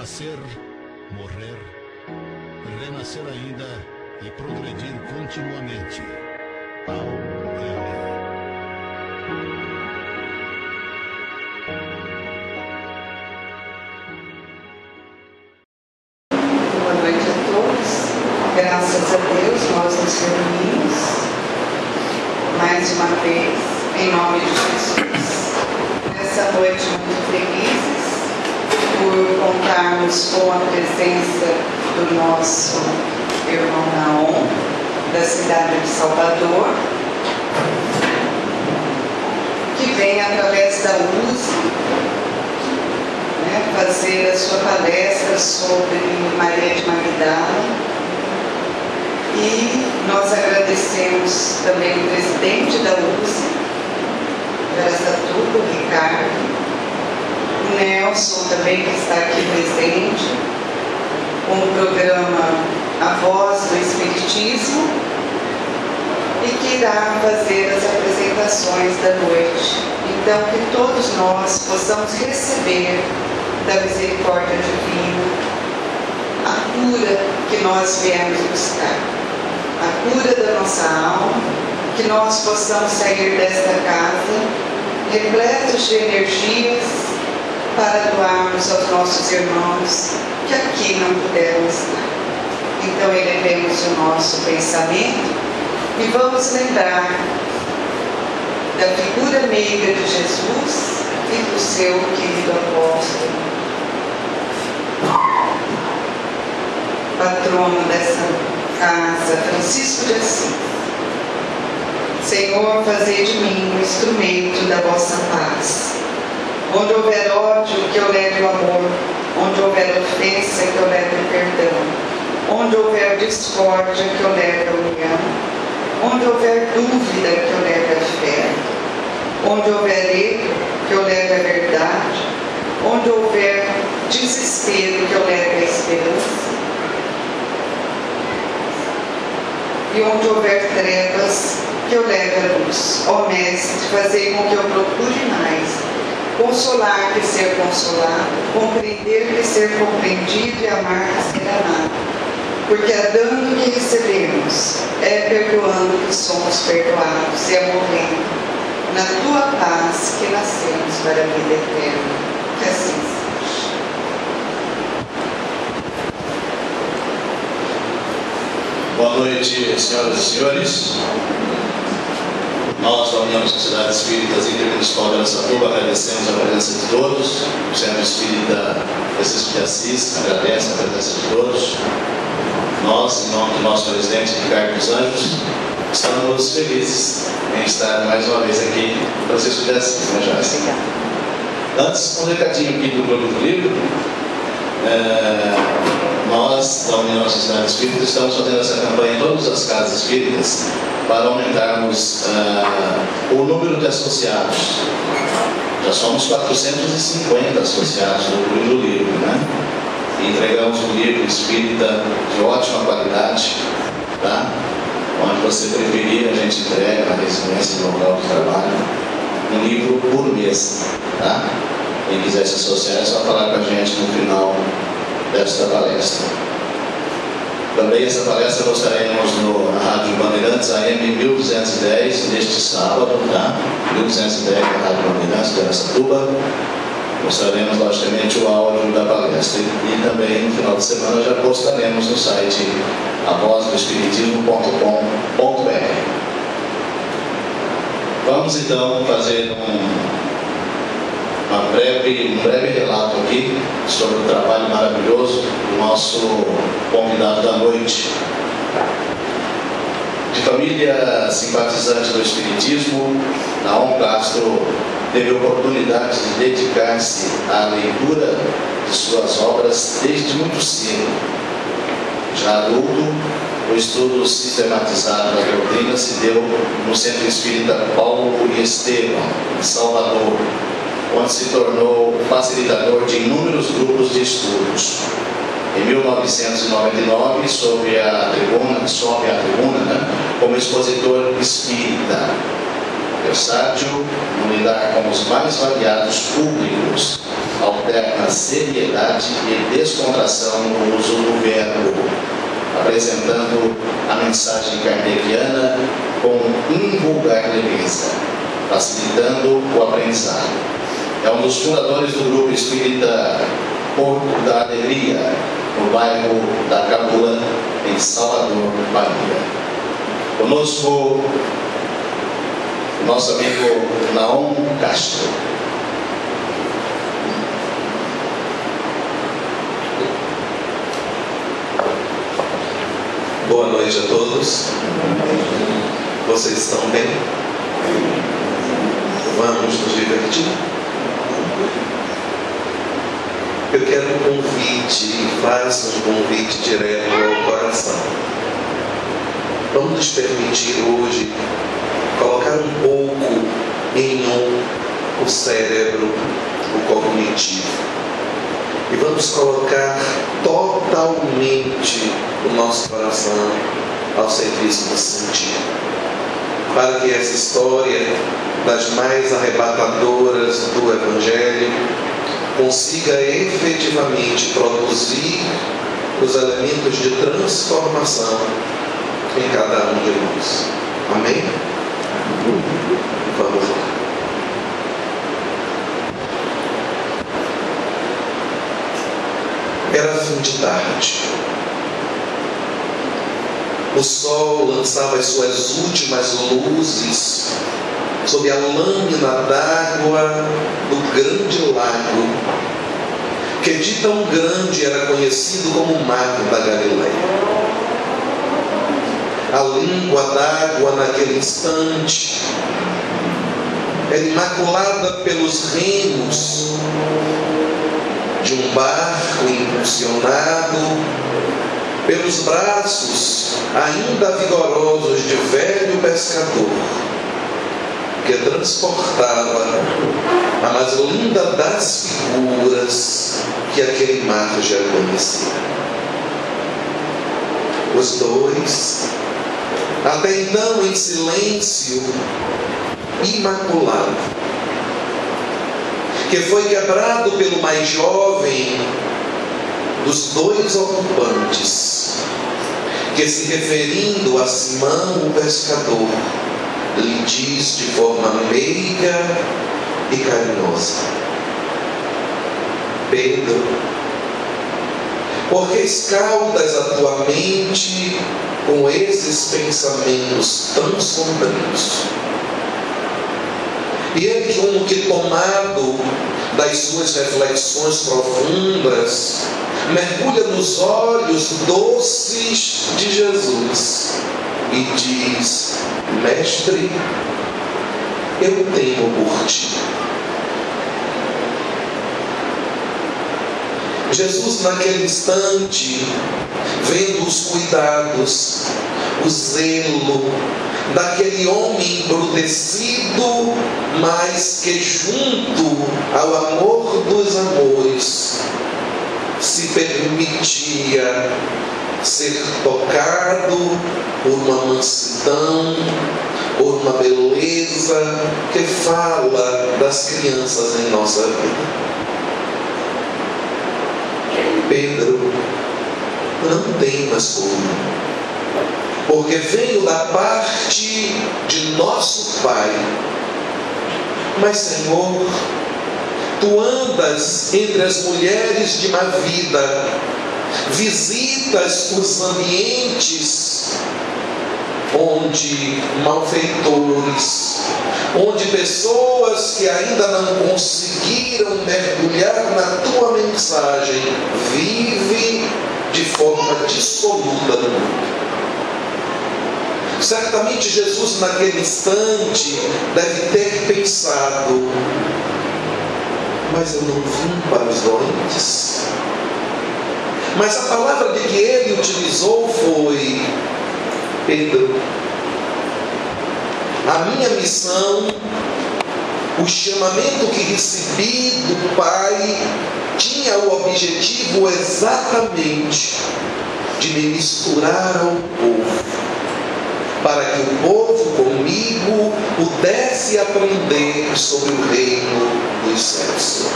Nascer, morrer, renascer ainda e progredir continuamente. Paulo Freire. Boa noite a todos. Graças a Deus nós nos reunimos mais uma vez em nome de Jesus. Nessa noite muito felizes por contarmos com a presença do nosso irmão Naon, da cidade de Salvador, que vem através da USE, fazer a sua palestra sobre Maria de Magdala. E nós agradecemos também o presidente da USE, Aracatuba, o Ricardo, o Nelson também, que está aqui presente, com o programa A Voz do Espiritismo, e que irá fazer as apresentações da noite. Então, que todos nós possamos receber da misericórdia divina a cura que nós viemos buscar, a cura da nossa alma, que nós possamos sair desta casa repletos de energias para doarmos aos nossos irmãos que aqui não puderam estar. Então elevemos o nosso pensamento e vamos lembrar da figura meiga de Jesus e do seu querido apóstolo, patrono dessa casa, Francisco de Assis. Senhor, fazei de mim um instrumento da vossa paz. Onde houver ódio, que eu leve o amor. Onde houver ofensa, que eu leve o perdão. Onde houver discórdia, que eu leve a união. Onde houver dúvida, que eu leve a fé. Onde houver erro, que eu leve a verdade. Onde houver desespero, que eu leve a esperança. E onde houver trevas, que eu leve a luz. Ó Mestre, fazei com que eu procure mais consolar que ser consolado, compreender que ser compreendido e amar que ser amado. Porque é dando que recebemos, é perdoando que somos perdoados, e é morrendo na tua paz que nascemos para a vida eterna. Que assim seja. Boa noite, senhoras e senhores. Nós, da União de Sociedades Espíritas Intermunicipal de Aracatuba, agradecemos a presença de todos. O Centro Espírita Francisco de Assis agradece a presença de todos. Nós, em nome do nosso presidente Ricardo dos Anjos, estamos felizes em estar mais uma vez aqui em Francisco de Assis, né, Joyce? Antes, um recadinho aqui do Clube do Livro. Nós, da União das Sociedades Espíritas, estamos fazendo essa campanha em todas as casas espíritas para aumentarmos o número de associados. Já somos 450 associados do Clube do Livro, né? E entregamos um livro espírita de ótima qualidade, tá? Onde você preferir, a gente entrega na residência do local de trabalho um livro por mês, tá? Quem quiser se associar é só falar com a gente no final desta palestra. Também essa palestra nós estaremos na Rádio Bandeirantes AM 1210 neste sábado, tá? 1210 na Rádio Bandeirantes de Aracatuba. Mostraremos logicamente o áudio da palestra e também no final de semana já postaremos no site avozdoespiritismo.com.br. Vamos então fazer um breve relato aqui sobre o trabalho maravilhoso do nosso convidado da noite. De família simpatizante do Espiritismo, Naon Castro teve a oportunidade de dedicar-se à leitura de suas obras desde muito cedo. Já adulto, o estudo sistematizado da doutrina se deu no Centro Espírita Paulo e Estevam, em Salvador, onde se tornou facilitador de inúmeros grupos de estudos. Em 1999, sob a tribuna, como expositor espírita. versátil, no lidar com os mais variados públicos, alterna seriedade e descontração no uso do verbo, apresentando a mensagem kardeciana com invulgar leveza, facilitando o aprendizado. É um dos fundadores do grupo espírita Porto da Alegria, no bairro da Cabula, em Salvador, Bahia. Conosco, nosso amigo Naum Castro. Boa noite a todos. Vocês estão bem? Vamos nos divertir? Eu quero um convite, e faço um convite direto ao coração. Vamos nos permitir hoje colocar um pouco em o cérebro, o cognitivo. E vamos colocar totalmente o nosso coração ao serviço do sentido. Para que essa história das mais arrebatadoras do Evangelho consiga efetivamente produzir os elementos de transformação em cada um de nós. Amém? Vamos lá. Era fim de tarde. O sol lançava as suas últimas luzes sob a lâmina d'água do grande lago, que de tão grande era conhecido como o Mar da Galileia. A língua d'água naquele instante era imaculada pelos remos de um barco impulsionado pelos braços ainda vigorosos de velho pescador, que transportava a mais linda das figuras que aquele mar já conhecia. Os dois, até então em silêncio imaculado, que foi quebrado pelo mais jovem dos dois ocupantes, que, se referindo a Simão o pescador, lhe diz de forma meiga e carinhosa: Pedro, por que escaldas a tua mente com esses pensamentos tão sombrios? E ele, como que tomado das suas reflexões profundas, mergulha nos olhos doces de Jesus e diz: Mestre, eu temo por ti. Jesus, naquele instante, vendo os cuidados, o zelo daquele homem embrutecido, mas que junto ao amor dos amores se permitia ser tocado por uma mansidão, por uma beleza que fala das crianças em nossa vida. Pedro, não temas por mim, porque venho da parte de nosso Pai. Mas, Senhor, tu andas entre as mulheres de má vida, visitas os ambientes onde malfeitores, onde pessoas que ainda não conseguiram mergulhar na tua mensagem vivem de forma dissoluta no mundo. Certamente Jesus, naquele instante, deve ter pensado: mas eu não vim para os doentes. Mas a palavra de que ele utilizou foi: Pedro, a minha missão, o chamamento que recebi do Pai, tinha o objetivo exatamente de me misturar ao povo, para que o povo comigo pudesse aprender sobre o reino dos céus.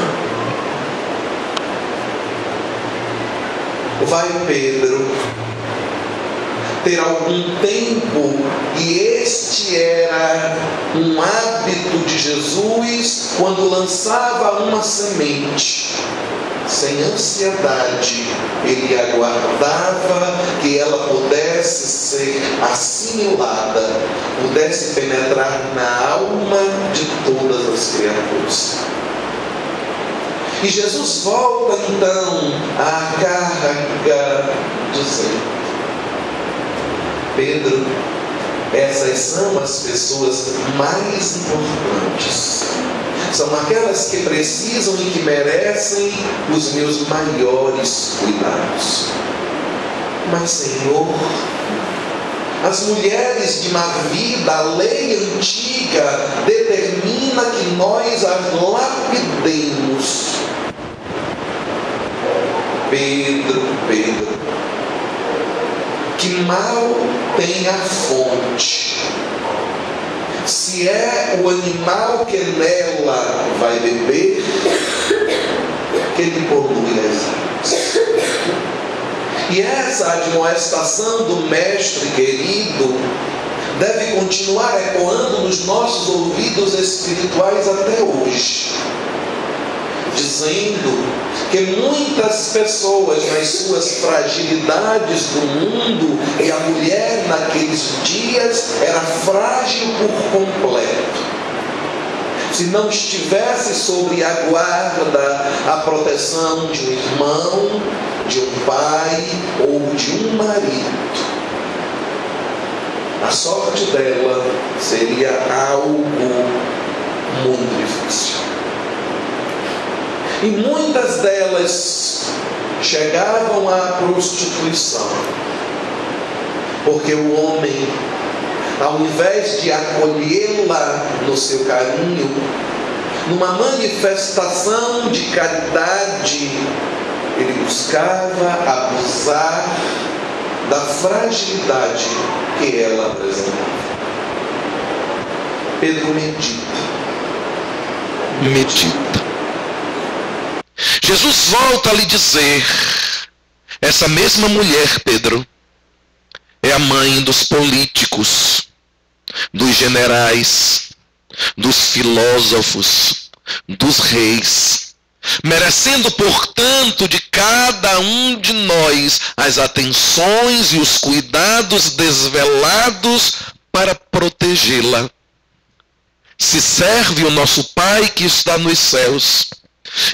Vai Pedro ter algum tempo, e este era um hábito de Jesus quando lançava uma semente. Sem ansiedade, ele aguardava que ela pudesse ser assimilada, pudesse penetrar na alma de todas as criaturas. E Jesus volta então à carga, dizendo: Pedro, essas são as pessoas mais importantes. São aquelas que precisam e que merecem os meus maiores cuidados. Mas, Senhor, as mulheres de má vida, a lei antiga determina que nós as lapidemos. Pedro, que mal tem a fonte, se é o animal que nela vai beber, que ele polui as águas. E essa admoestação do Mestre querido deve continuar ecoando nos nossos ouvidos espirituais até hoje, dizendo que muitas pessoas, nas suas fragilidades do mundo, e a mulher naqueles dias era frágil por completo, se não estivesse sob a guarda, a proteção de um irmão, de um pai ou de um marido, a sorte dela seria algo muito difícil. E muitas delas chegavam à prostituição, porque o homem, ao invés de acolhê-la no seu carinho, numa manifestação de caridade, ele buscava abusar da fragilidade que ela apresentava. Pedro medita. Jesus volta a lhe dizer: essa mesma mulher, Pedro, é a mãe dos políticos, dos generais, dos filósofos, dos reis, merecendo, portanto, de cada um de nós as atenções e os cuidados desvelados para protegê-la. Se serve o nosso Pai que está nos céus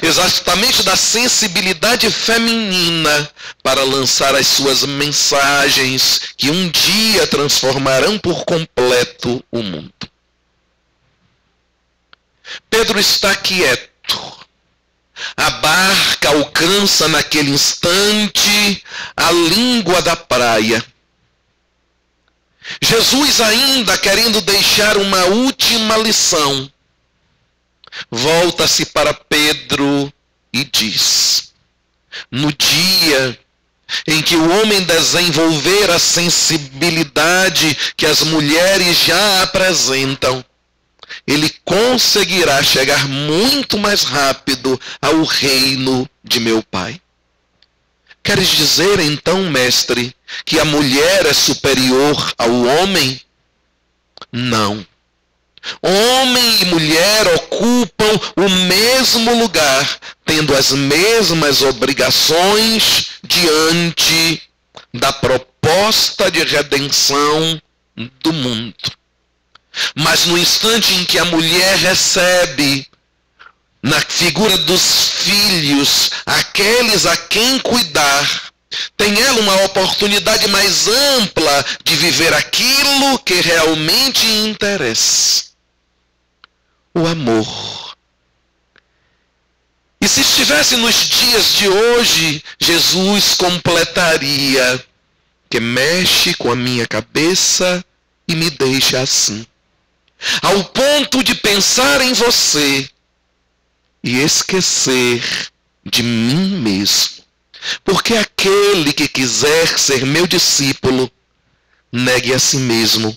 exatamente da sensibilidade feminina para lançar as suas mensagens que um dia transformarão por completo o mundo. Pedro está quieto. A barca alcança naquele instante a língua da praia. Jesus, ainda querendo deixar uma última lição, volta-se para Pedro e diz: no dia em que o homem desenvolver a sensibilidade que as mulheres já apresentam, ele conseguirá chegar muito mais rápido ao reino de meu Pai. Queres dizer então, mestre, que a mulher é superior ao homem? Não. Homem e mulher ocupam o mesmo lugar, tendo as mesmas obrigações diante da proposta de redenção do mundo. Mas no instante em que a mulher recebe, na figura dos filhos, aqueles a quem cuidar, tem ela uma oportunidade mais ampla de viver aquilo que realmente interessa: o amor. E se estivesse nos dias de hoje, Jesus completaria: que mexe com a minha cabeça e me deixa assim, ao ponto de pensar em você e esquecer de mim mesmo. Porque aquele que quiser ser meu discípulo, negue a si mesmo,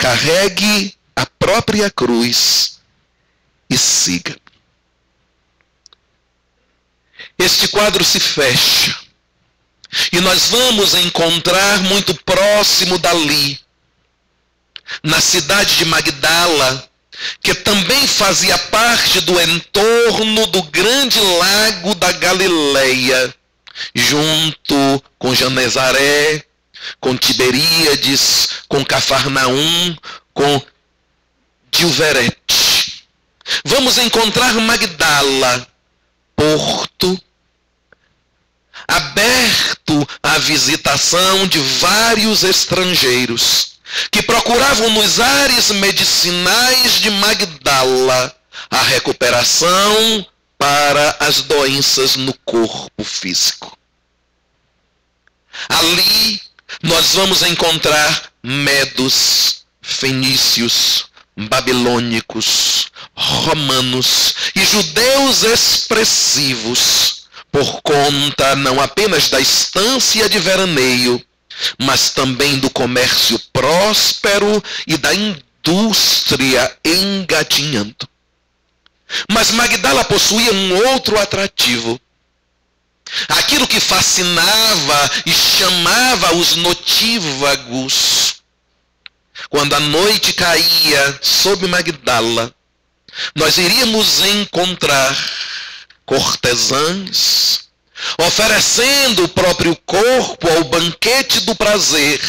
carregue a própria cruz e siga. Este quadro se fecha e nós vamos encontrar muito próximo dali, na cidade de Magdala, que também fazia parte do entorno do grande lago da Galileia, junto com Genezaré, com Tiberíades, com Cafarnaum, com Dilverete. Vamos encontrar Magdala, porto, aberto à visitação de vários estrangeiros que procuravam nos ares medicinais de Magdala a recuperação para as doenças no corpo físico. Ali nós vamos encontrar medos, fenícios, babilônicos, romanos e judeus expressivos, por conta não apenas da estância de veraneio, mas também do comércio próspero e da indústria engatinhando. Mas Magdala possuía um outro atrativo. Aquilo que fascinava e chamava os notívagos. Quando a noite caía sobre Magdala, nós iríamos encontrar cortesãs oferecendo o próprio corpo ao banquete do prazer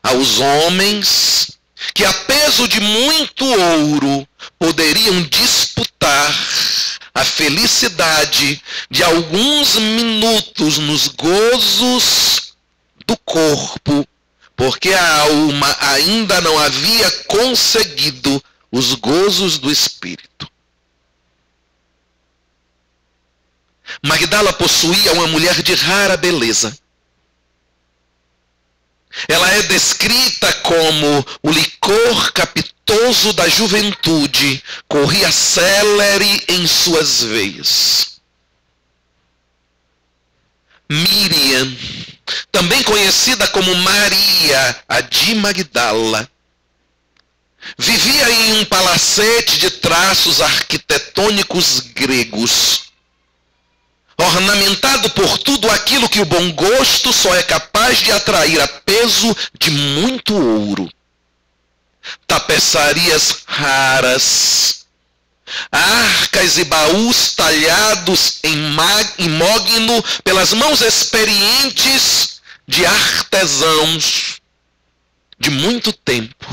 aos homens que, a peso de muito ouro, poderiam disputar a felicidade de alguns minutos nos gozos do corpo, porque a alma ainda não havia conseguido os gozos do espírito. Magdala possuía uma mulher de rara beleza. Ela é descrita como o licor capitoso da juventude, corria célere em suas veias. Miriam, também conhecida como Maria, a de Magdala, vivia em um palacete de traços arquitetônicos gregos, ornamentado por tudo aquilo que o bom gosto só é capaz de atrair a peso de muito ouro. Tapeçarias raras, arcas e baús talhados em mogno pelas mãos experientes de artesãos de muito tempo,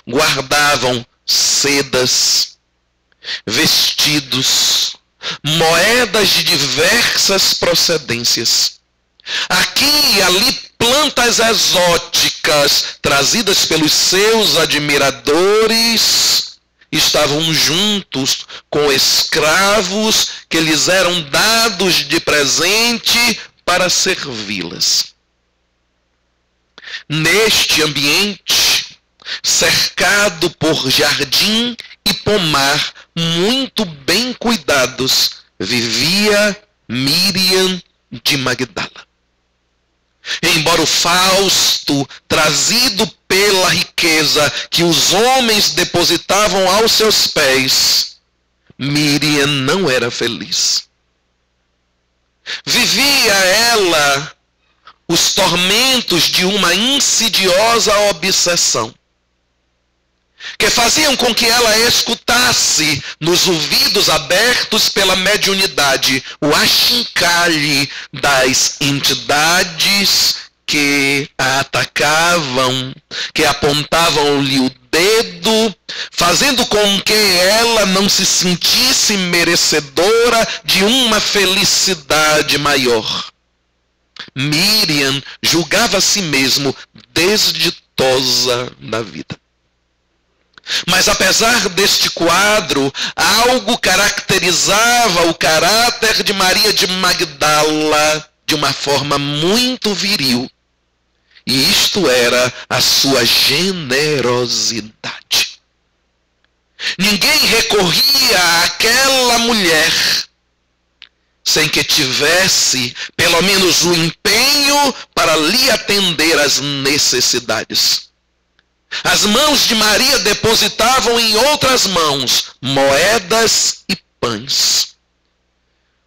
guardavam sedas, vestidos, moedas de diversas procedências. Aqui e ali plantas exóticas trazidas pelos seus admiradores estavam juntos com escravos que lhes eram dados de presente para servi-las. Neste ambiente, cercado por jardim e pomar muito bem cuidados, vivia Miriam de Magdala. Embora o fausto, trazido pela riqueza que os homens depositavam aos seus pés, Miriam não era feliz. Vivia ela os tormentos de uma insidiosa obsessão, que faziam com que ela escutasse, nos ouvidos abertos pela mediunidade, o achincalhe das entidades que a atacavam, que apontavam-lhe o dedo, fazendo com que ela não se sentisse merecedora de uma felicidade maior. Miriam julgava a si mesmo desditosa da vida. Mas apesar deste quadro, algo caracterizava o caráter de Maria de Magdala de uma forma muito viril. E isto era a sua generosidade. Ninguém recorria àquela mulher sem que tivesse pelo menos o empenho para lhe atender às necessidades. As mãos de Maria depositavam em outras mãos moedas e pães.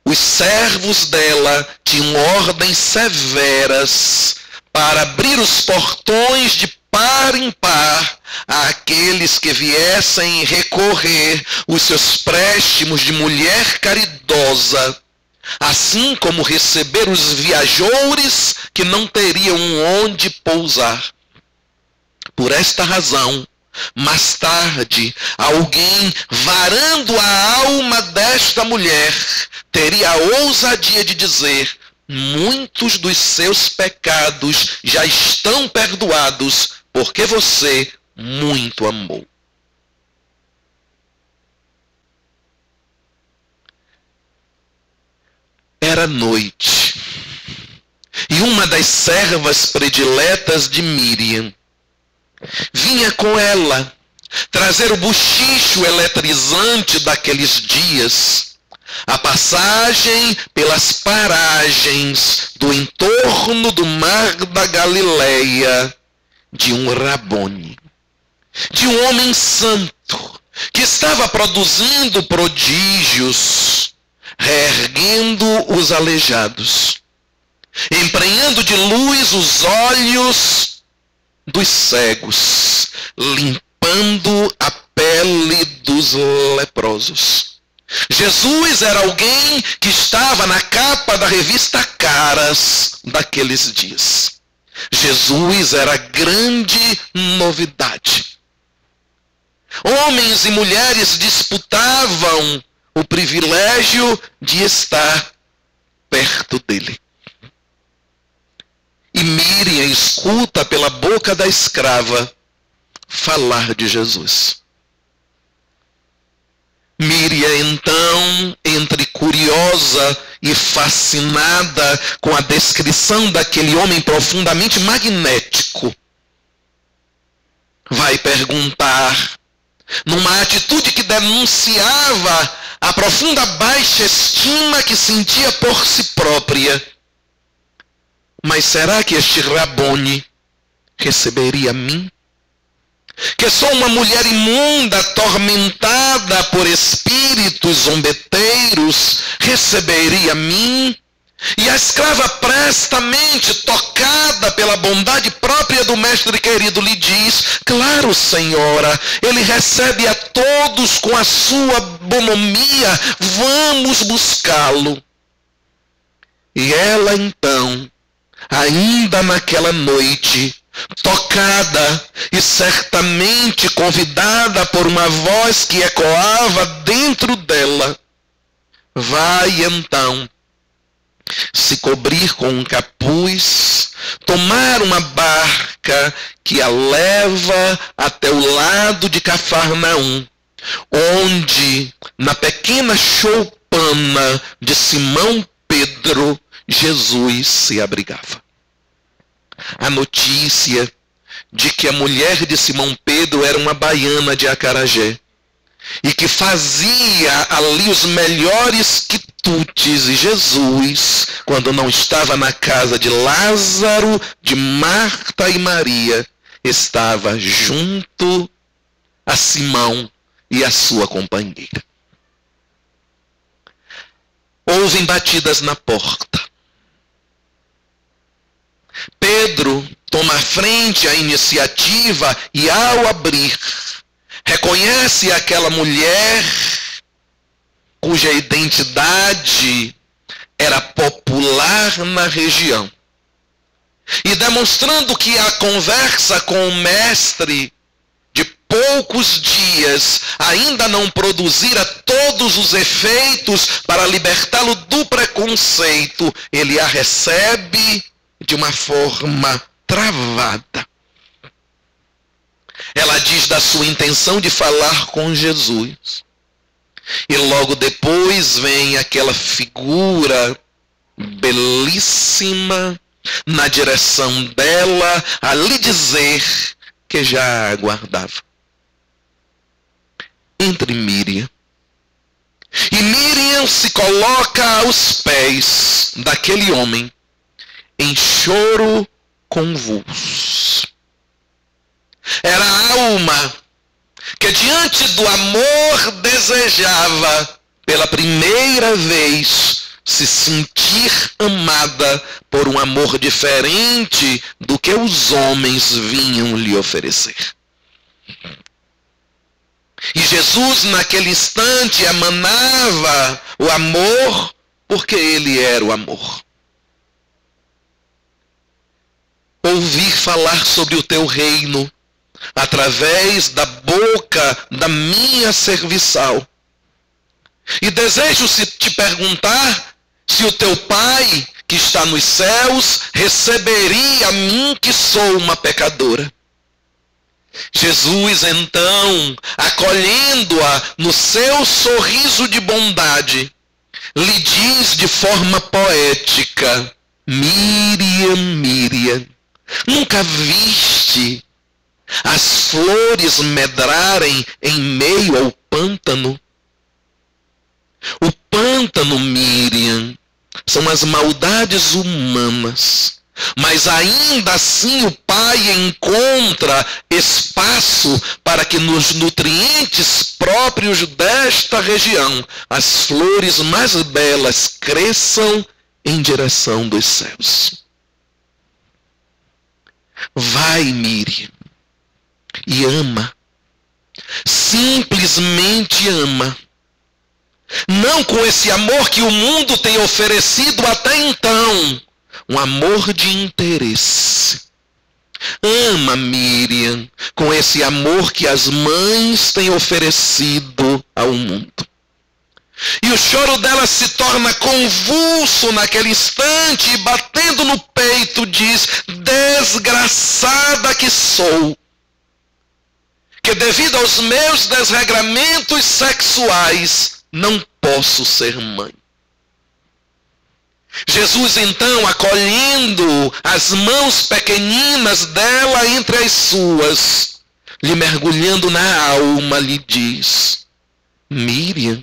Os servos dela tinham ordens severas para abrir os portões de par em par àqueles que viessem recorrer os seus préstimos de mulher caridosa, assim como receber os viajores que não teriam onde pousar. Por esta razão, mais tarde, alguém, varando a alma desta mulher, teria a ousadia de dizer: muitos dos seus pecados já estão perdoados, porque você muito amou. Era noite, e uma das servas prediletas de Miriam vinha com ela trazer o bochicho eletrizante daqueles dias, a passagem pelas paragens do entorno do mar da Galileia de um Rabone, de um homem santo que estava produzindo prodígios, reerguendo os aleijados, emprenhando de luz os olhos dos cegos, limpando a pele dos leprosos. Jesus era alguém que estava na capa da revista Caras daqueles dias. Jesus era grande novidade. Homens e mulheres disputavam o privilégio de estar perto dele. E Miriam escuta pela boca da escrava falar de Jesus. Miriam, então, entre curiosa e fascinada com a descrição daquele homem profundamente magnético, vai perguntar, numa atitude que denunciava a profunda baixa estima que sentia por si própria: mas será que este Rabone receberia a mim? Que sou uma mulher imunda, atormentada por espíritos zombeteiros, receberia a mim? E a escrava, prestamente tocada pela bondade própria do mestre querido, lhe diz: claro, senhora, ele recebe a todos com a sua bonomia, vamos buscá-lo. E ela então, ainda naquela noite, tocada e certamente convidada por uma voz que ecoava dentro dela, vai então se cobrir com um capuz, tomar uma barca que a leva até o lado de Cafarnaum, onde, na pequena choupana de Simão Pedro, Jesus se abrigava. A notícia de que a mulher de Simão Pedro era uma baiana de Acarajé e que fazia ali os melhores quitutes, e Jesus, quando não estava na casa de Lázaro, de Marta e Maria, estava junto a Simão e a sua companheira. Ouvem batidas na porta. Pedro toma à frente a iniciativa e, ao abrir, reconhece aquela mulher cuja identidade era popular na região. E demonstrando que a conversa com o mestre de poucos dias ainda não produzira todos os efeitos para libertá-lo do preconceito, ele a recebe de uma forma travada. Ela diz da sua intenção de falar com Jesus. E logo depois vem aquela figura belíssima na direção dela, a lhe dizer que já a aguardava. Entre Miriam. E Miriam se coloca aos pés daquele homem em choro convulso. Era a alma que diante do amor desejava, pela primeira vez, se sentir amada por um amor diferente do que os homens vinham lhe oferecer. E Jesus, naquele instante, emanava o amor, porque ele era o amor. Ouvir falar sobre o teu reino através da boca da minha serviçal. E desejo te perguntar se o teu Pai, que está nos céus, receberia a mim, que sou uma pecadora. Jesus, então, acolhendo-a no seu sorriso de bondade, lhe diz de forma poética: Miriam, Miriam, nunca viste as flores medrarem em meio ao pântano? O pântano, Miriam, são as maldades humanas. Mas ainda assim o Pai encontra espaço para que nos nutrientes próprios desta região as flores mais belas cresçam em direção dos céus. Vai, Miriam, e ama. Simplesmente ama. Não com esse amor que o mundo tem oferecido até então. Um amor de interesse. Ama, Miriam, com esse amor que as mães têm oferecido ao mundo. E o choro dela se torna convulso naquele instante, e batendo no peito diz: desgraçada que sou, que devido aos meus desregramentos sexuais não posso ser mãe. Jesus, então, acolhendo as mãos pequeninas dela entre as suas, lhe mergulhando na alma, lhe diz: Miriam,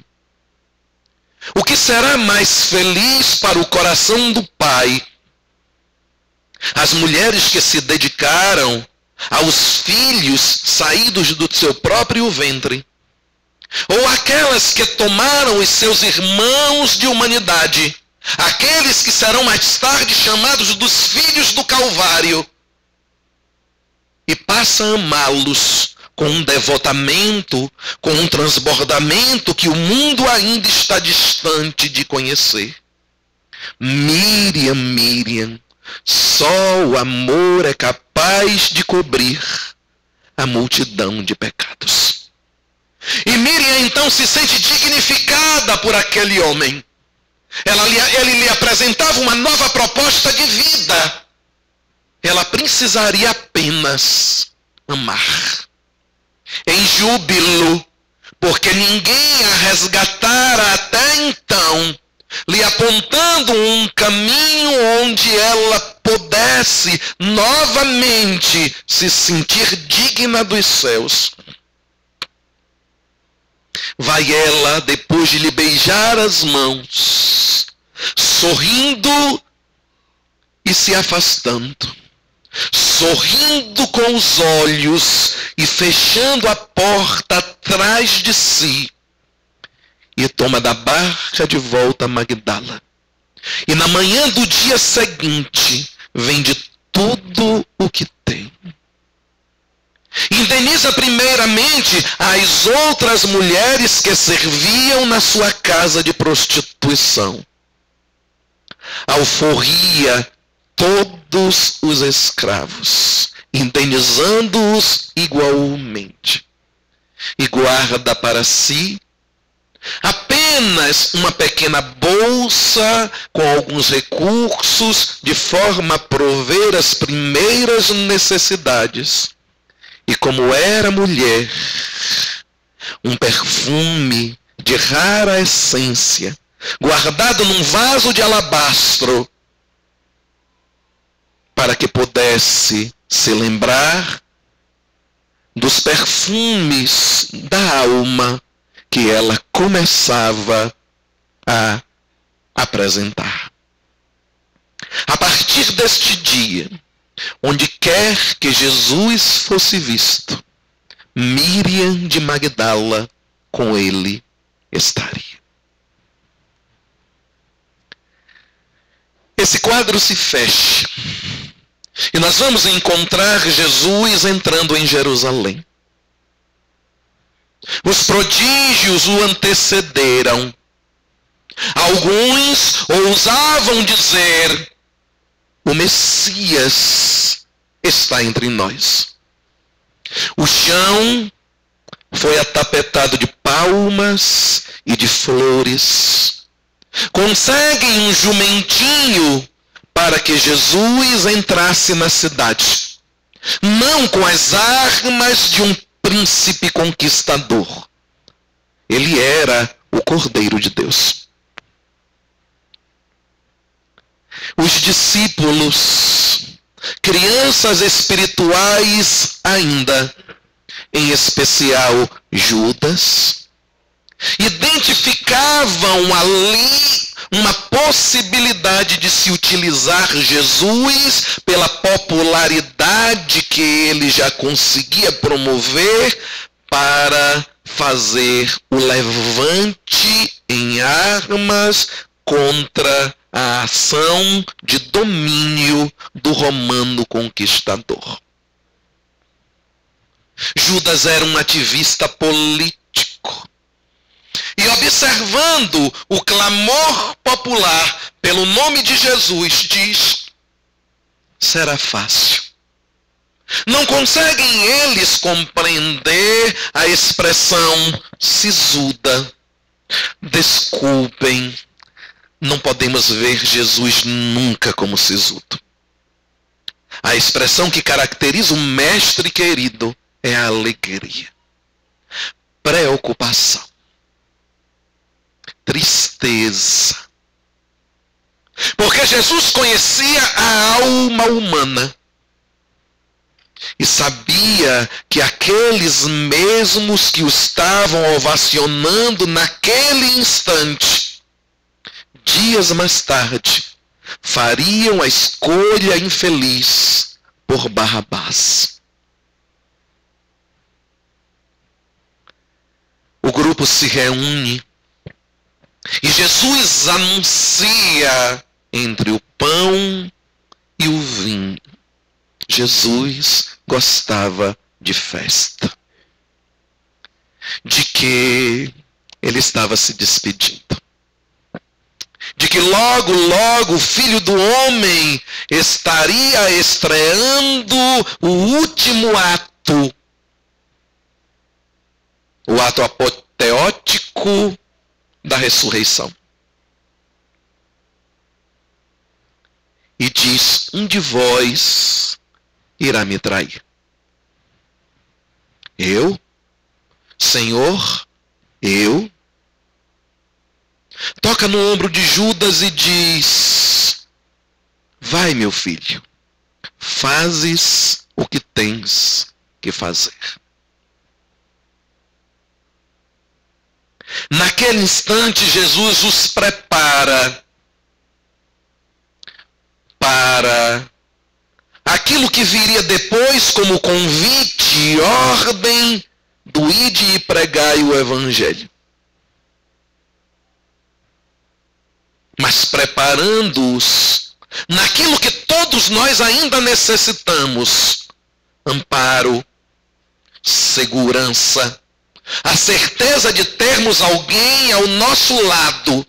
o que será mais feliz para o coração do Pai? As mulheres que se dedicaram aos filhos saídos do seu próprio ventre, ou aquelas que tomaram os seus irmãos de humanidade, aqueles que serão mais tarde chamados dos filhos do Calvário, e passa a amá-los com um devotamento, com um transbordamento que o mundo ainda está distante de conhecer. Miriam, Miriam, só o amor é capaz de cobrir a multidão de pecados. E Miriam então se sente dignificada por aquele homem. Ele lhe apresentava uma nova proposta de vida. Ela precisaria apenas amar. Em júbilo, porque ninguém a resgatara até então, lhe apontando um caminho onde ela pudesse novamente se sentir digna dos céus. Vai ela, depois de lhe beijar as mãos, sorrindo e se afastando, sorrindo com os olhos e fechando a porta atrás de si, e toma da barca de volta a Magdala. E na manhã do dia seguinte, vende tudo o que tem. Indeniza primeiramente as outras mulheres que serviam na sua casa de prostituição. Alforria todos os escravos, indenizando-os igualmente. E guarda para si apenas uma pequena bolsa com alguns recursos, de forma a prover as primeiras necessidades. E como era mulher, um perfume de rara essência, guardado num vaso de alabastro, para que pudesse se lembrar dos perfumes da alma que ela começava a apresentar. A partir deste dia, onde quer que Jesus fosse visto, Miriam de Magdala com ele estaria. Esse quadro se fecha e nós vamos encontrar Jesus entrando em Jerusalém. Os prodígios o antecederam. Alguns ousavam dizer: o Messias está entre nós. O chão foi atapetado de palmas e de flores. Conseguem um jumentinho para que Jesus entrasse na cidade, não com as armas de um príncipe conquistador. Ele era o Cordeiro de Deus. Os discípulos, crianças espirituais ainda, em especial Judas, identificavam ali uma possibilidade de se utilizar Jesus pela popularidade que ele já conseguia promover para fazer o levante em armas contra a ação de domínio do romano conquistador. Judas era um ativista político. E observando o clamor popular pelo nome de Jesus, diz: será fácil. Não conseguem eles compreender a expressão sisuda. Desculpem, não podemos ver Jesus nunca como sisudo. A expressão que caracteriza o mestre querido é a alegria, preocupação, tristeza. Porque Jesus conhecia a alma humana e sabia que aqueles mesmos que o estavam ovacionando naquele instante, dias mais tarde, fariam a escolha infeliz por Barrabás. O grupo se reúne e Jesus anuncia entre o pão e o vinho. Jesus gostava de festa, de que ele estava se despedindo, de que logo, logo o Filho do Homem estaria estreando o último ato, o ato apoteótico da ressurreição. E diz: um de vós irá me trair. Eu? Senhor? Eu? Toca no ombro de Judas e diz: vai, meu filho, fazes o que tens que fazer. Naquele instante, Jesus os prepara para aquilo que viria depois como convite e ordem do ide e pregai o evangelho. Mas preparando-os naquilo que todos nós ainda necessitamos: amparo, segurança, a certeza de termos alguém ao nosso lado.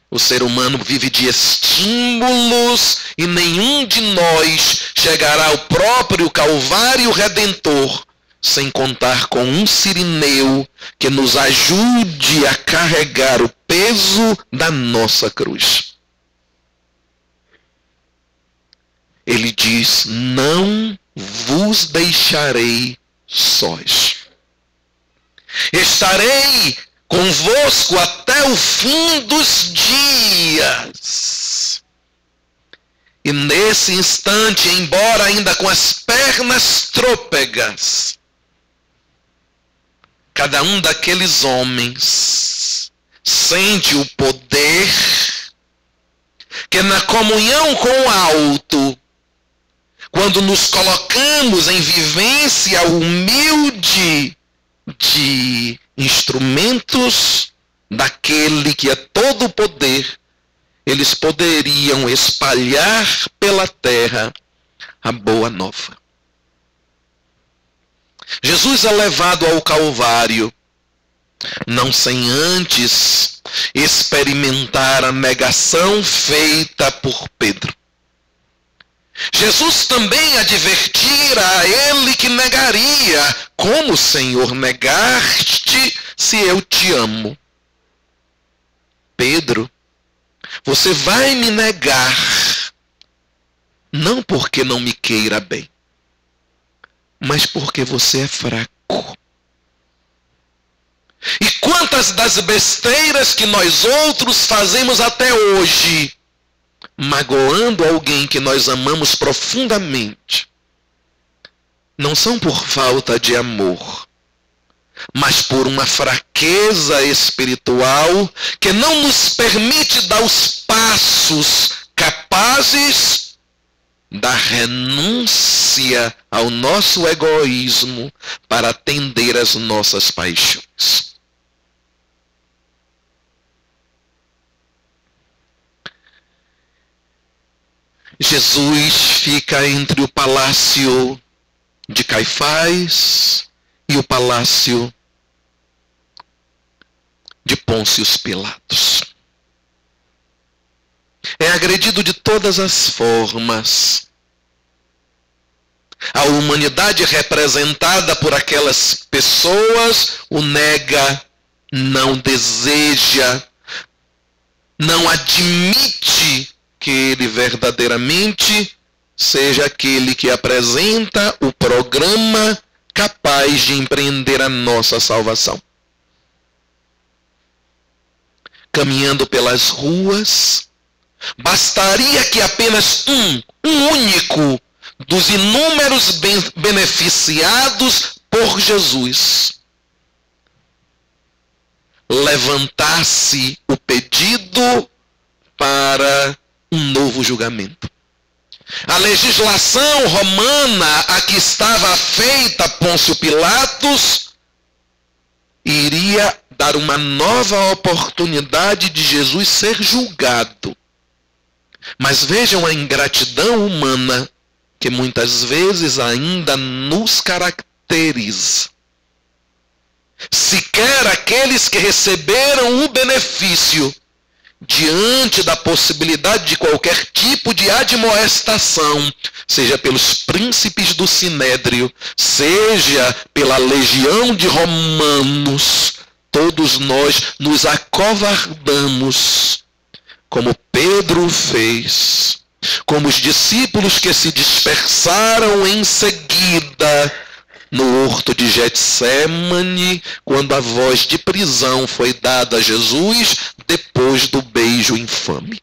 O ser humano vive de estímulos e nenhum de nós chegará ao próprio Calvário Redentor sem contar com um sirineu que nos ajude a carregar o peso da nossa cruz. Ele diz: não vos deixarei sós. Estarei convosco até o fim dos dias. E nesse instante, embora ainda com as pernas trôpegas, cada um daqueles homens sente o poder que na comunhão com o alto quando nos colocamos em vivência humilde de instrumentos daquele que é todo o poder, eles poderiam espalhar pela terra a boa nova. Jesus é levado ao Calvário, não sem antes experimentar a negação feita por Pedro. Jesus também advertira a ele que negaria: como, Senhor, negaste se eu te amo? Pedro, você vai me negar, não porque não me queira bem, mas porque você é fraco. E quantas das besteiras que nós outros fazemos até hoje, magoando alguém que nós amamos profundamente, não são por falta de amor, mas por uma fraqueza espiritual que não nos permite dar os passos capazes da renúncia ao nosso egoísmo para atender às nossas paixões. Jesus fica entre o palácio de Caifás e o palácio de Pôncio Pilatos. É agredido de todas as formas. A humanidade representada por aquelas pessoas o nega, não deseja, não admite que ele verdadeiramente seja aquele que apresenta o programa capaz de empreender a nossa salvação. Caminhando pelas ruas, bastaria que apenas um único dos inúmeros beneficiados por Jesus levantasse o pedido para um novo julgamento. A legislação romana a que estava feita Pôncio Pilatos iria dar uma nova oportunidade de Jesus ser julgado. Mas vejam a ingratidão humana que muitas vezes ainda nos caracteriza. Sequer aqueles que receberam o benefício, diante da possibilidade de qualquer tipo de admoestação, seja pelos príncipes do Sinédrio, seja pela legião de romanos, todos nós nos acovardamos, como Pedro fez, como os discípulos que se dispersaram em seguida no horto de Getsêmani, quando a voz de prisão foi dada a Jesus depois do beijo infame.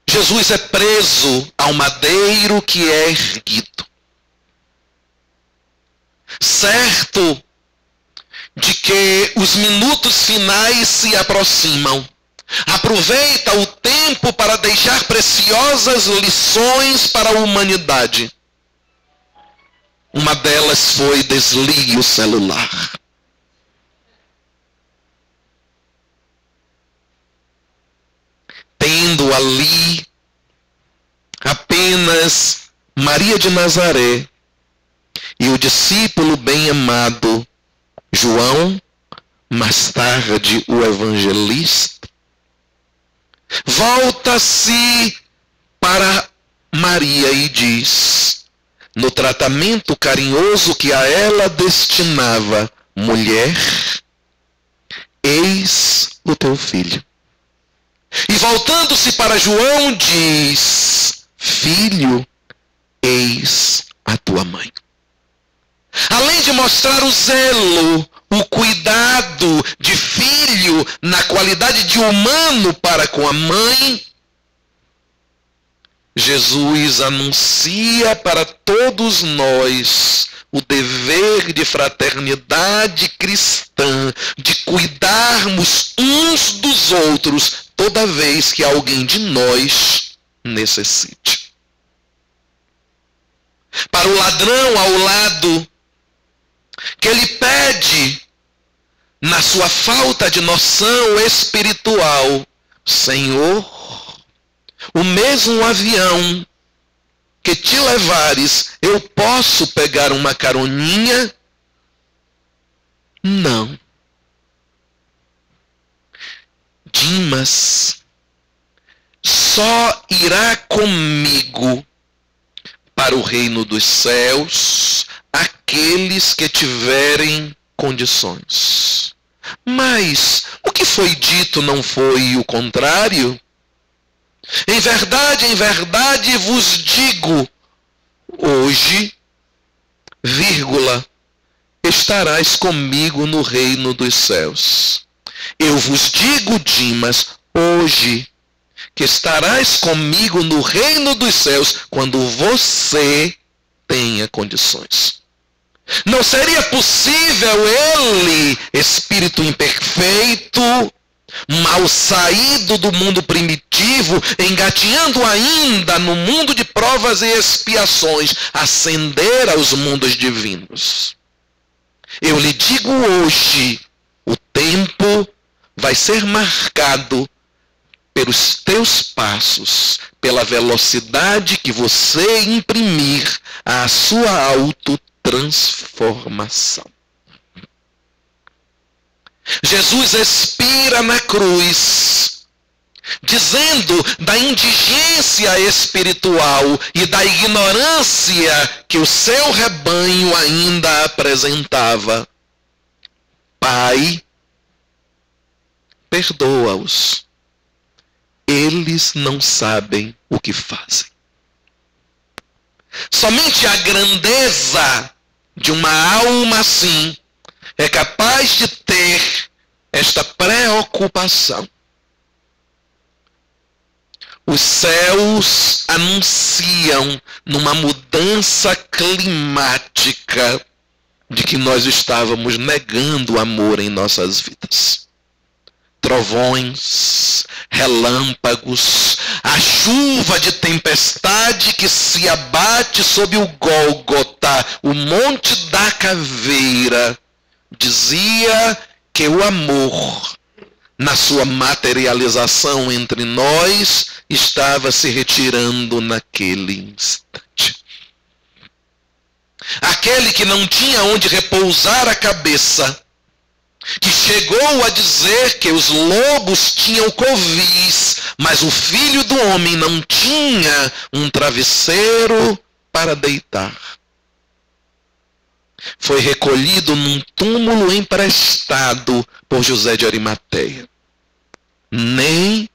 Jesus é preso ao madeiro que é erguido, certo de que os minutos finais se aproximam. Aproveita o tempo para deixar preciosas lições para a humanidade. Uma delas foi: desligue o celular. Tendo ali apenas Maria de Nazaré e o discípulo bem-amado João, mais tarde o evangelista, volta-se para Maria e diz, no tratamento carinhoso que a ela destinava: mulher, eis o teu filho. E voltando-se para João diz: filho, eis a tua mãe. Além de mostrar o zelo, o cuidado de filho na qualidade de humano para com a mãe, Jesus anuncia para todos nós o dever de fraternidade cristã, de cuidarmos uns dos outros toda vez que alguém de nós necessite. Para o ladrão ao lado, que ele pede, na sua falta de noção espiritual, Senhor, o mesmo avião que te levares, eu posso pegar uma caroninha? Não. Dimas só irá comigo para o reino dos céus aqueles que tiverem condições. Mas o que foi dito não foi o contrário? Em verdade vos digo, hoje, vírgula, estarás comigo no reino dos céus. Eu vos digo, Dimas, hoje, que estarás comigo no reino dos céus quando você tenha condições. Não seria possível ele, espírito imperfeito, mal saído do mundo primitivo, engatinhando ainda no mundo de provas e expiações, ascender aos mundos divinos? Eu lhe digo hoje, o tempo vai ser marcado pelos teus passos, pela velocidade que você imprimir à sua autotransformação. Jesus expira na cruz, dizendo da indigência espiritual e da ignorância que o seu rebanho ainda apresentava. Pai, perdoa-os. Eles não sabem o que fazem. Somente a grandeza de uma alma assim é capaz de ter esta preocupação. Os céus anunciam numa mudança climática de que nós estávamos negando o amor em nossas vidas. Trovões, relâmpagos, a chuva de tempestade que se abate sobre o Gólgota, o Monte da Caveira, dizia que o amor, na sua materialização entre nós, estava se retirando naquele instante. Aquele que não tinha onde repousar a cabeça, que chegou a dizer que os lobos tinham covis, mas o Filho do Homem não tinha um travesseiro para deitar. Foi recolhido num túmulo emprestado por José de Arimateia. Nem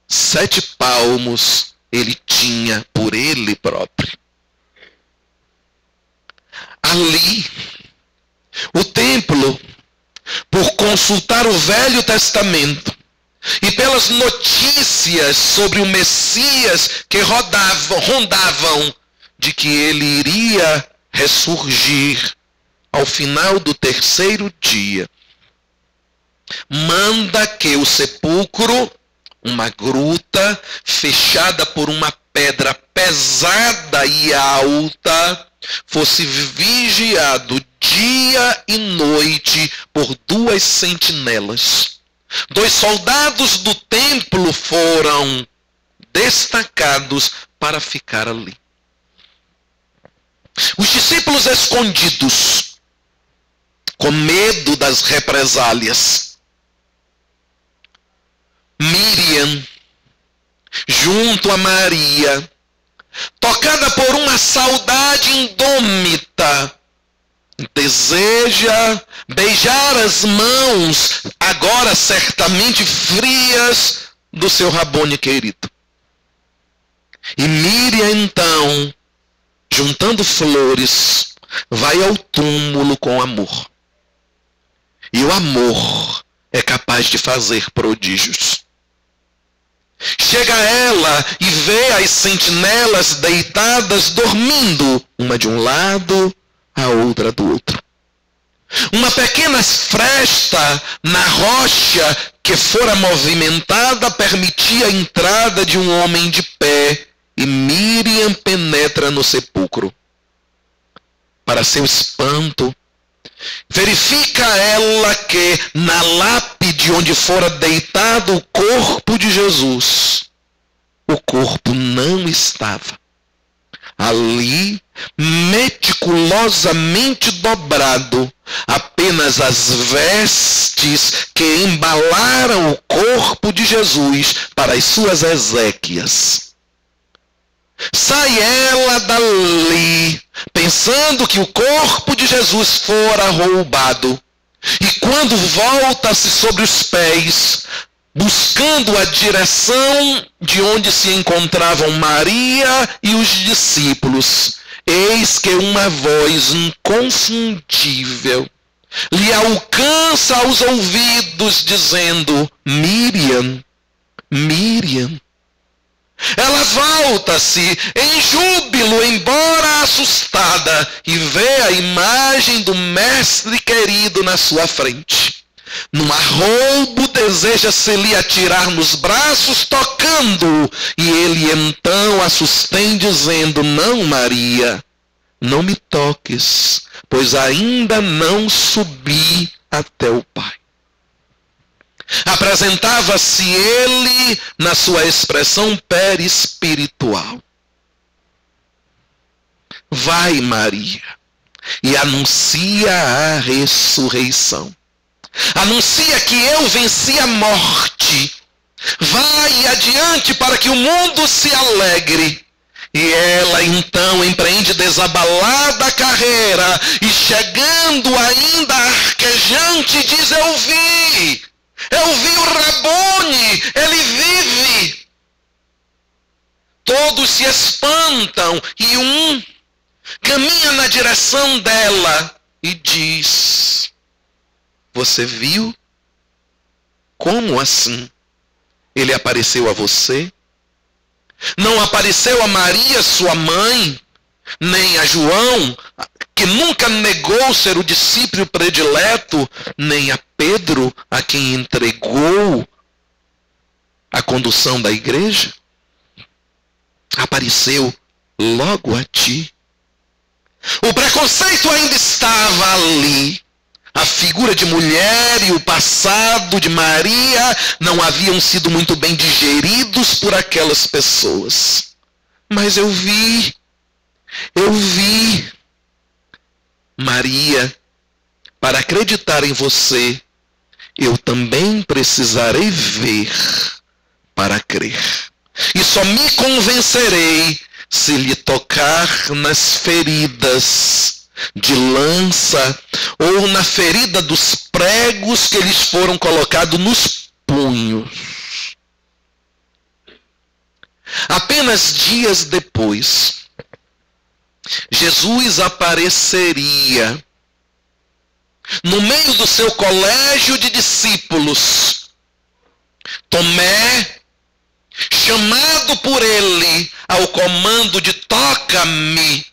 7 palmos ele tinha por ele próprio. Ali, o templo, por consultar o Velho Testamento e pelas notícias sobre o Messias que rondavam de que ele iria ressurgir ao final do 3º dia, manda que o sepulcro, uma gruta fechada por uma pedra pesada e alta, fosse vigiado dia e noite por 2 sentinelas. 2 soldados do templo foram destacados para ficar ali. Os discípulos escondidos, com medo das represálias, Miriam, junto a Maria, tocada por uma saudade indômita, deseja beijar as mãos, agora certamente frias, do seu Rabone querido. E Miriam, então, juntando flores, vai ao túmulo com amor. E o amor é capaz de fazer prodígios. Chega ela e vê as sentinelas deitadas dormindo, uma de um lado, a outra do outro. Uma pequena fresta na rocha que fora movimentada permitia a entrada de um homem de pé, e Miriam penetra no sepulcro. Para seu espanto, verifica ela que na lápide onde fora deitado o corpo de Jesus, o corpo não estava. Ali, meticulosamente dobrado, apenas as vestes que embalaram o corpo de Jesus para as suas exéquias. Sai ela dali, pensando que o corpo de Jesus fora roubado, e quando volta-se sobre os pés, buscando a direção de onde se encontravam Maria e os discípulos, eis que uma voz inconfundível lhe alcança aos ouvidos, dizendo: Miriam, Miriam. Ela volta-se em júbilo, embora assustada, e vê a imagem do mestre querido na sua frente. Num arroubo, deseja-se lhe atirar nos braços, tocando-o, e ele então a sustém, dizendo: Não, Maria, não me toques, pois ainda não subi até o Pai. Apresentava-se ele na sua expressão perispiritual. Vai, Maria, e anuncia a ressurreição. Anuncia que eu venci a morte. Vai adiante para que o mundo se alegre. E ela então empreende desabalada a carreira, e chegando ainda arquejante, diz: eu vi o Rabone, ele vive. Todos se espantam, e um caminha na direção dela e diz: você viu? Como assim? Ele apareceu a você? Não apareceu a Maria, sua mãe, nem a João, que nunca negou ser o discípulo predileto, nem a Pedro, a quem entregou a condução da igreja? Apareceu logo a ti. O preconceito ainda estava ali. A figura de mulher e o passado de Maria não haviam sido muito bem digeridos por aquelas pessoas. Mas eu vi. Maria, para acreditar em você, eu também precisarei ver para crer. E só me convencerei se lhe tocar nas feridas de lança ou na ferida dos pregos que lhes foram colocados nos punhos. Apenas dias depois, Jesus apareceria no meio do seu colégio de discípulos. Tomé, chamado por ele ao comando de toca-me,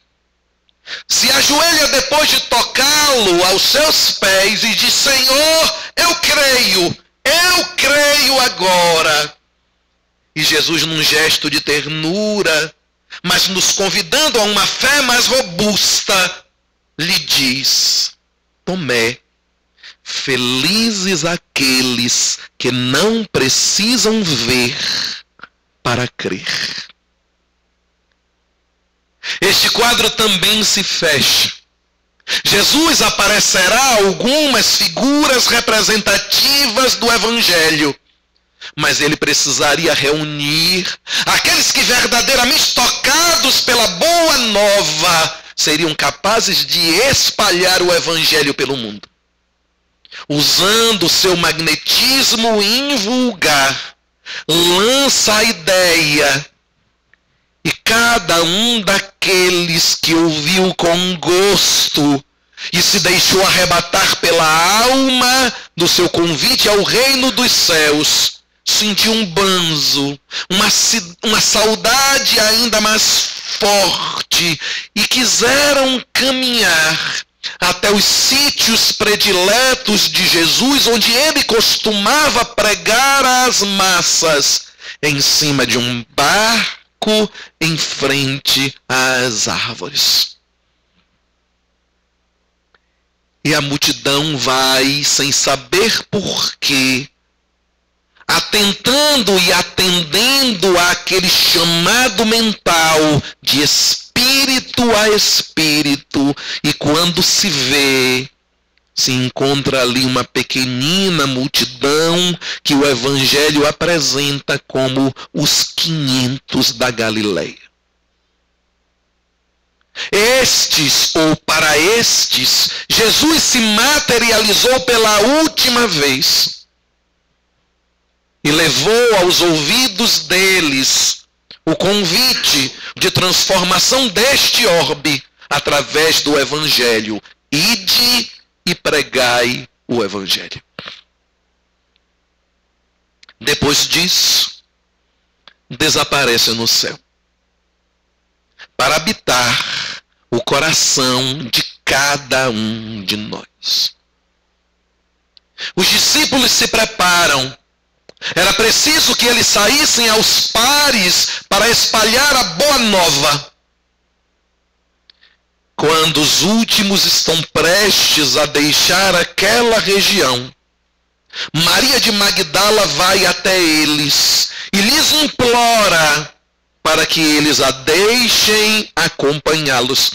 se ajoelha depois de tocá-lo aos seus pés e diz: Senhor, eu creio agora. E Jesus, num gesto de ternura, mas nos convidando a uma fé mais robusta, lhe diz: Tomé, felizes aqueles que não precisam ver para crer. Este quadro também se fecha. Jesus aparecerá a algumas figuras representativas do Evangelho, mas ele precisaria reunir aqueles que verdadeiramente tocados pela boa nova seriam capazes de espalhar o Evangelho pelo mundo. Usando seu magnetismo invulgar, lança a ideia. E cada um daqueles que ouviu com gosto e se deixou arrebatar pela alma do seu convite ao reino dos céus, sentiu um banzo, uma saudade ainda mais forte, e quiseram caminhar até os sítios prediletos de Jesus, onde ele costumava pregar às massas, em cima de um barco em frente às árvores. E a multidão vai, sem saber por quê, atentando e atendendo àquele chamado mental de espírito a espírito, e quando se vê, se encontra ali uma pequenina multidão que o Evangelho apresenta como os 500 da Galileia. Estes, ou para estes, Jesus se materializou pela última vez e levou aos ouvidos deles o convite de transformação deste orbe através do Evangelho. Ide e pregai o Evangelho. Depois disso, desaparece no céu para habitar o coração de cada um de nós. Os discípulos se preparam. Era preciso que eles saíssem aos pares para espalhar a boa nova. Quando os últimos estão prestes a deixar aquela região, Maria de Magdala vai até eles e lhes implora para que eles a deixem acompanhá-los,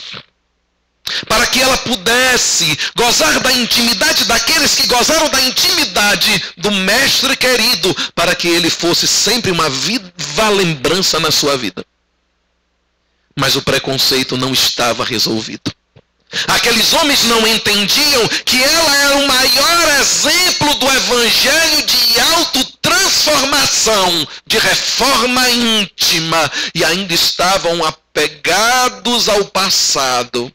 para que ela pudesse gozar da intimidade daqueles que gozaram da intimidade do Mestre querido, para que ele fosse sempre uma viva lembrança na sua vida. Mas o preconceito não estava resolvido. Aqueles homens não entendiam que ela era o maior exemplo do Evangelho de autotransformação, de reforma íntima, e ainda estavam apegados ao passado.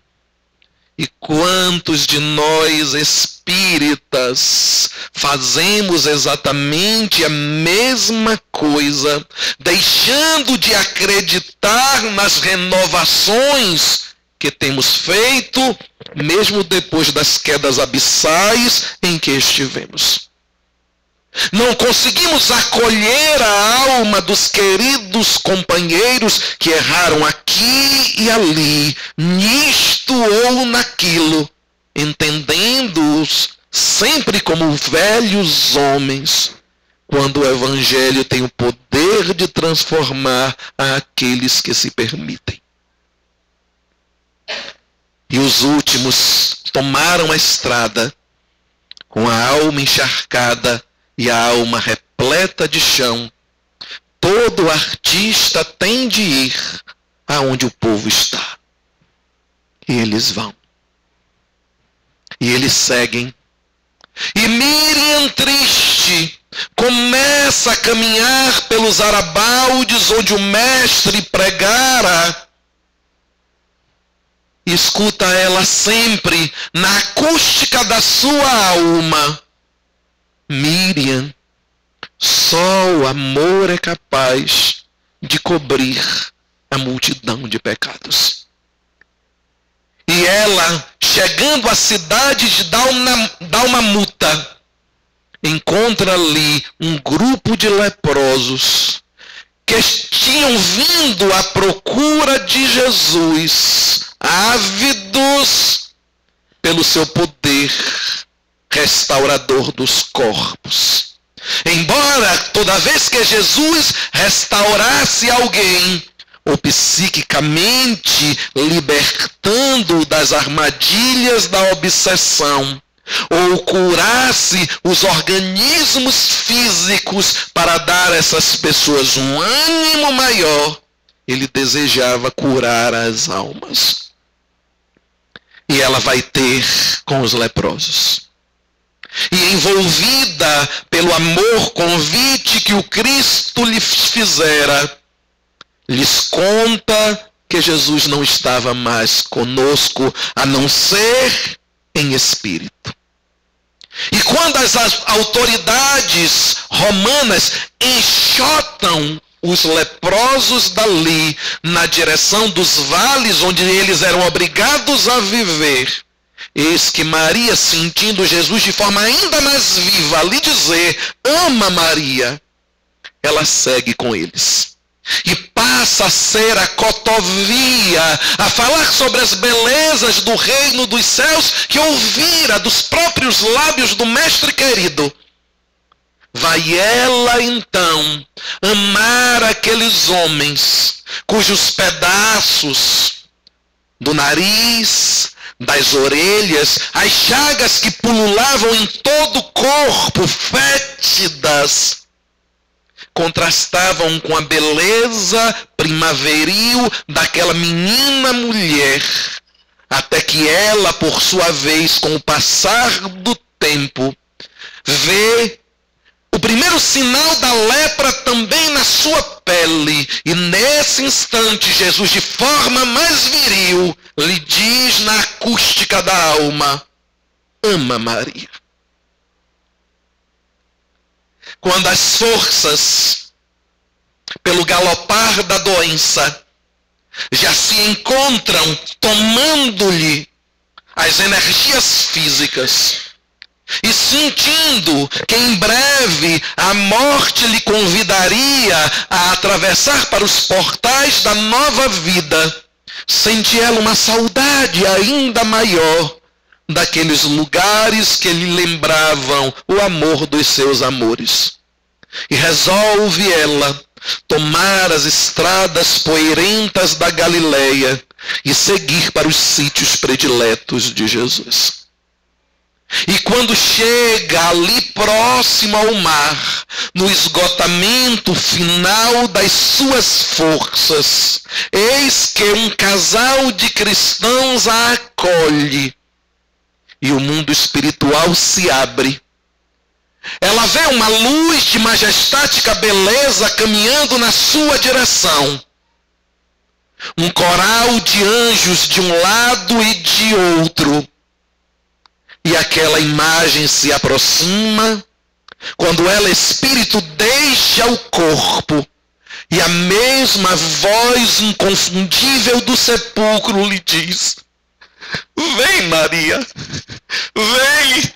E quantos de nós espíritas fazemos exatamente a mesma coisa, deixando de acreditar nas renovações que temos feito, mesmo depois das quedas abissais em que estivemos. Não conseguimos acolher a alma dos queridos companheiros que erraram aqui e ali, nisto ou naquilo, entendendo-os sempre como velhos homens, quando o Evangelho tem o poder de transformar aqueles que se permitem. E os últimos tomaram a estrada com a alma encharcada e a alma repleta de chão. Todo artista tem de ir aonde o povo está. E eles vão. E eles seguem. E Miriam, triste, começa a caminhar pelos arabaldes onde o mestre pregara. Escuta ela sempre na acústica da sua alma: Miriam, só o amor é capaz de cobrir a multidão de pecados. E ela, chegando à cidade de Dalmanuta, encontra ali um grupo de leprosos que tinham vindo à procura de Jesus, ávidos pelo seu poder restaurador dos corpos. Embora toda vez que Jesus restaurasse alguém, ou psiquicamente libertando das armadilhas da obsessão, ou curasse os organismos físicos para dar a essas pessoas um ânimo maior, ele desejava curar as almas. E ela vai ter com os leprosos. E envolvida pelo amor convite que o Cristo lhes fizera, lhes conta que Jesus não estava mais conosco, a não ser em espírito. E quando as autoridades romanas enxotam os leprosos dali, na direção dos vales onde eles eram obrigados a viver, Eis que Maria, sentindo Jesus de forma ainda mais viva, lhe dizer, ama Maria, ela segue com eles. E passa a ser a cotovia, a falar sobre as belezas do reino dos céus que ouvira dos próprios lábios do mestre querido. Vai ela então amar aqueles homens cujos pedaços do nariz, das orelhas, as chagas que pululavam em todo o corpo, fétidas, contrastavam com a beleza primaveril daquela menina mulher, até que ela, por sua vez, com o passar do tempo, vê o primeiro sinal da lepra também na sua pele. E nesse instante, Jesus, de forma mais viril, lhe diz na acústica da alma, ama Maria. Quando as forças, pelo galopar da doença, já se encontram tomando-lhe as energias físicas, e sentindo que em breve a morte lhe convidaria a atravessar para os portais da nova vida, sente ela uma saudade ainda maior daqueles lugares que lhe lembravam o amor dos seus amores. E resolve ela tomar as estradas poeirentas da Galileia e seguir para os sítios prediletos de Jesus. E quando chega ali próximo ao mar, no esgotamento final das suas forças, eis que um casal de cristãos a acolhe e o mundo espiritual se abre. Ela vê uma luz de majestática beleza caminhando na sua direção. Um coral de anjos de um lado e de outro. E aquela imagem se aproxima, quando ela, espírito, deixa o corpo, e a mesma voz inconfundível do sepulcro lhe diz, vem Maria, vem,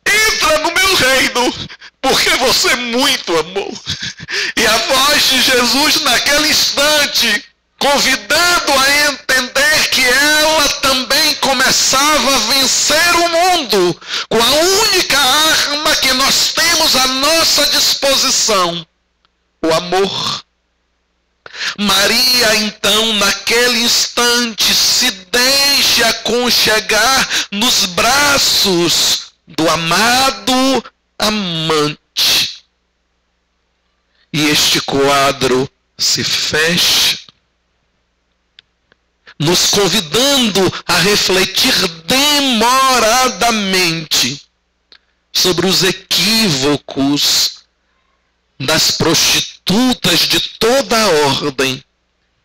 entra no meu reino, porque você muito amou. E a voz de Jesus naquele instante, convidando a entender que ela também começava a vencer o mundo com a única arma que nós temos à nossa disposição, o amor. Maria, então, naquele instante, se deixa aconchegar nos braços do amado amante. E este quadro se fecha, nos convidando a refletir demoradamente sobre os equívocos das prostitutas de toda a ordem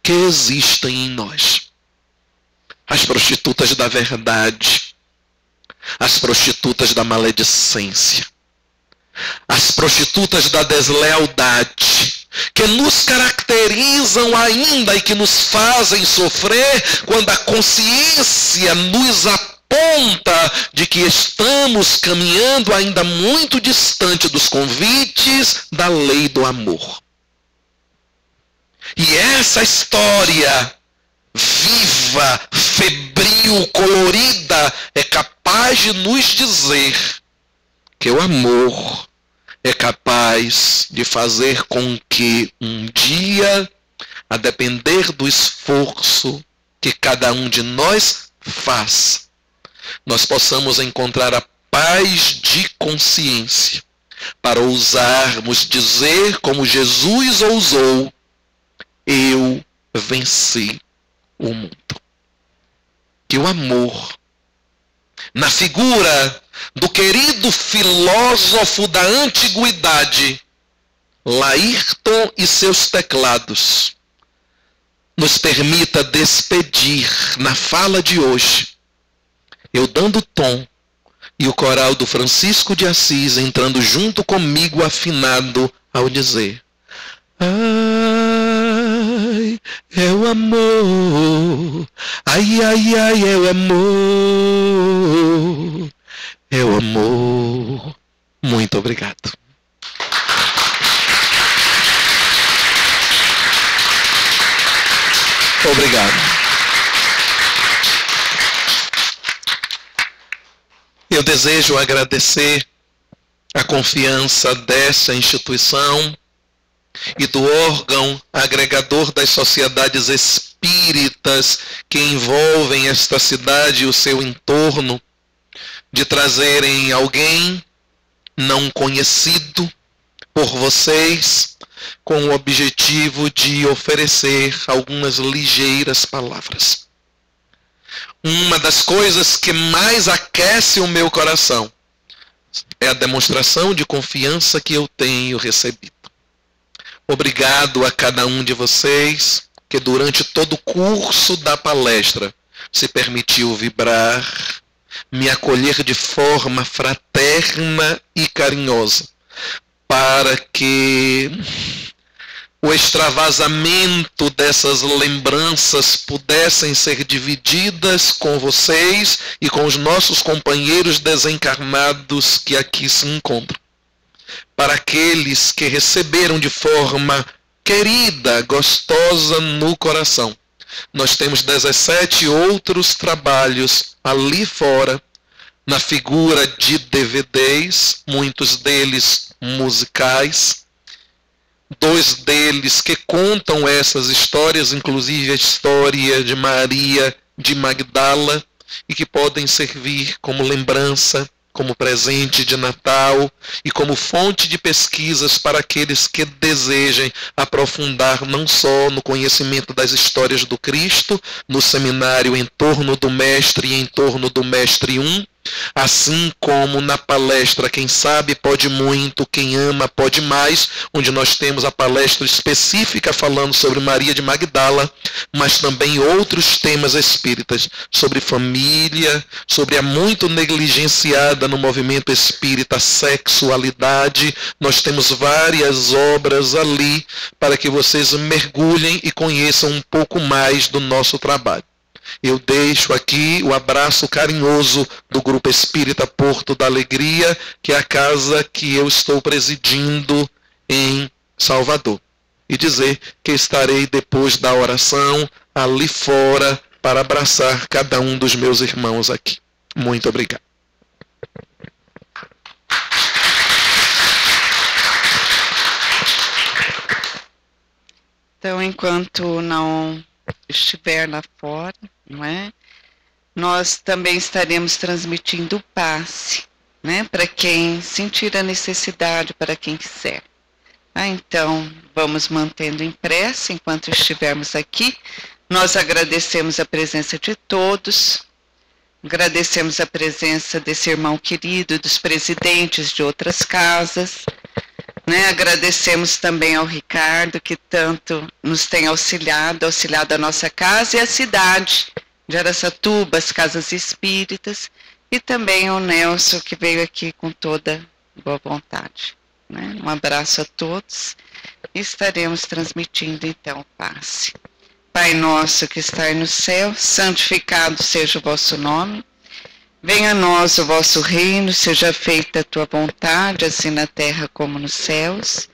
que existem em nós. As prostitutas da verdade, as prostitutas da maledicência, as prostitutas da deslealdade, que nos caracterizam ainda e que nos fazem sofrer quando a consciência nos aponta de que estamos caminhando ainda muito distante dos convites da lei do amor. E essa história viva, febril, colorida, é capaz de nos dizer que o amor é capaz de fazer com que um dia, a depender do esforço que cada um de nós faça, nós possamos encontrar a paz de consciência para ousarmos dizer como Jesus ousou, eu venci o mundo. Que o amor, na figura do querido filósofo da antiguidade, Laírton e seus teclados, nos permita despedir na fala de hoje, eu dando tom e o coral do Francisco de Assis entrando junto comigo afinado ao dizer: ai, é o amor. Ai, ai, ai, é o amor. É o amor. Muito obrigado. Obrigado. Eu desejo agradecer a confiança dessa instituição e do órgão agregador das sociedades espíritas que envolvem esta cidade e o seu entorno, de trazerem alguém não conhecido por vocês, com o objetivo de oferecer algumas ligeiras palavras. Uma das coisas que mais aquece o meu coração é a demonstração de confiança que eu tenho recebido. Obrigado a cada um de vocês que durante todo o curso da palestra se permitiu vibrar, me acolher de forma fraterna e carinhosa, para que o extravasamento dessas lembranças pudessem ser divididas com vocês e com os nossos companheiros desencarnados que aqui se encontram. Para aqueles que receberam de forma querida, gostosa no coração, nós temos 17 outros trabalhos ali fora, na figura de DVDs, muitos deles musicais, 2 deles que contam essas histórias, inclusive a história de Maria de Magdala, e que podem servir como lembrança, como presente de Natal e como fonte de pesquisas para aqueles que desejem aprofundar não só no conhecimento das histórias do Cristo, no seminário em torno do Mestre e em torno do Mestre 1, assim como na palestra Quem Sabe Pode Muito, Quem Ama Pode Mais, onde nós temos a palestra específica falando sobre Maria de Magdala, mas também outros temas espíritas, sobre família, sobre a muito negligenciada no movimento espírita sexualidade. Nós temos várias obras ali para que vocês mergulhem e conheçam um pouco mais do nosso trabalho. Eu deixo aqui o abraço carinhoso do Grupo Espírita Porto da Alegria, que é a casa que eu estou presidindo em Salvador. E dizer que estarei depois da oração ali fora para abraçar cada um dos meus irmãos aqui. Muito obrigado. Então, enquanto não estiver lá fora, não é? Nós também estaremos transmitindo o passe, né? Para quem sentir a necessidade, para quem quiser. Então, vamos mantendo em prece enquanto estivermos aqui. Nós agradecemos a presença de todos, agradecemos a presença desse irmão querido, dos presidentes de outras casas, né? Agradecemos também ao Ricardo, que tanto nos tem auxiliado a nossa casa e a cidade de Araçatuba, as casas espíritas, e também ao Nelson, que veio aqui com toda boa vontade. Né? Um abraço a todos e estaremos transmitindo então o passe. Pai nosso que estais no céu, santificado seja o vosso nome. Venha a nós o vosso reino, seja feita a tua vontade, assim na terra como nos céus.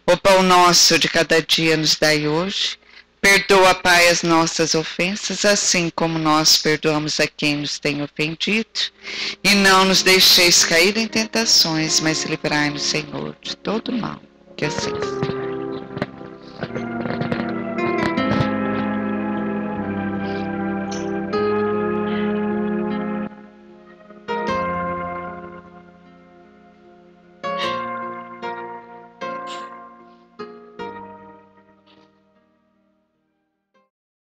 O pão nosso de cada dia nos dai hoje. Perdoa, Pai, as nossas ofensas, assim como nós perdoamos a quem nos tem ofendido. E não nos deixeis cair em tentações, mas livrai-nos, Senhor, de todo mal. Que assim seja.